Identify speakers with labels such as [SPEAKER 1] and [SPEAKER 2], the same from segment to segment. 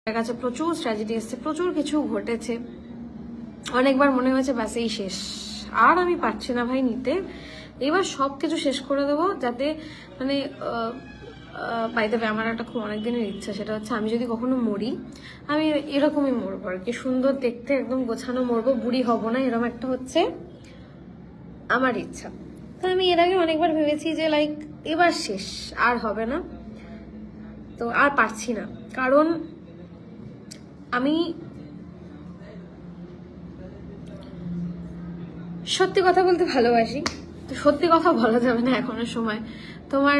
[SPEAKER 1] কাছে প্রচুর ট্র্যাজেডি এসছে, প্রচুর কিছু ঘটেছে। অনেকবার মনে হয়েছে ব্যাস এই শেষ, আর আমি পারছি না ভাই নিতে, এবার সবকিছু শেষ করে দেবো যাতে মানে বাই দ্য ওয়ে আমার একটা খুব অনেকদিনের ইচ্ছা, সেটা হচ্ছে আমি যদি কখনো মরি আমি এরকমই মরবো আর কি, সুন্দর দেখতে একদম গোছানো মরবো, বুড়ি হব না, এরকম একটা হচ্ছে আমার ইচ্ছা। তো আমি এর আগে অনেকবার ভেবেছি যে লাইক এবার শেষ, আর হবে না, তো আর পারছি না, কারণ আমি সত্যি কথা বলতে ভালোবাসি। তো সত্যি কথা বলা যাবে না এখনের সময়, তোমার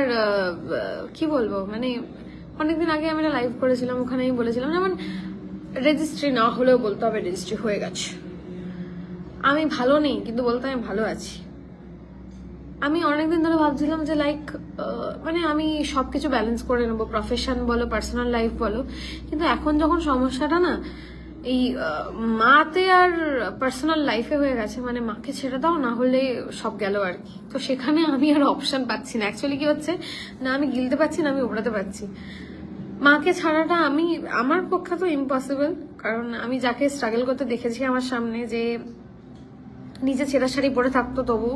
[SPEAKER 1] কি বলবো, মানে অনেকদিন আগে আমি একটা লাইভ করেছিলাম, ওখানে আমি বলেছিলাম যেমন রেজিস্ট্রি না হলেও বলতে হবে রেজিস্ট্রি হয়ে গেছে, আমি ভালো নেই কিন্তু বলতে আমি ভালো আছি। আমি অনেকদিন ধরে ভাবছিলাম যে লাইক মানে আমি সবকিছু ব্যালেন্স করে নেবো, প্রফেশন বলো পার্সোনাল লাইফ বলো, কিন্তু এখন যখন সমস্যাটা না এই মাতে আর পার্সোনাল লাইফে হয়ে গেছে, মানে মাকে ছেড়ে দাও না হলে সব গেল আর কি, তো সেখানে আমি আর অপশন পাচ্ছি না। অ্যাকচুয়ালি কি হচ্ছে না, আমি গিলতে পারছি না, আমি ওড়াতে পারছি। মাকে ছাড়াটা আমার পক্ষে তো ইম্পসিবল, কারণ আমি যাকে স্ট্রাগল করতে দেখেছি আমার সামনে, যে নিচে ছেঁড়া শাড়ি পরে থাকতো তবু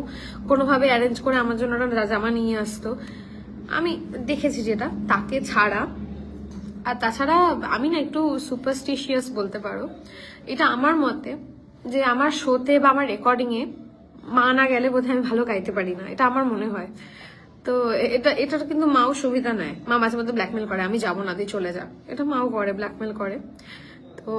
[SPEAKER 1] কোনোভাবে অ্যারেঞ্জ করে আমার জন্য একটা জামা নিয়ে আসতো, আমি দেখেছি যেটা, তাকে ছাড়া। আর তাছাড়া আমি না একটু সুপারস্টিশিয়াস বলতে পারো, এটা আমার মতে, যে আমার শোতে বা আমার রেকর্ডিংয়ে মা না গেলে বোধহয় আমি ভালো গাইতে পারি না, এটা আমার মনে হয়। তো এটা কিন্তু মাও সুবিধা নেয়, মা মাঝে মধ্যে ব্ল্যাকমেল করে আমি যাবো না, দিয়ে চলে যা, এটা মাও করে, ব্ল্যাকমেল করে। তো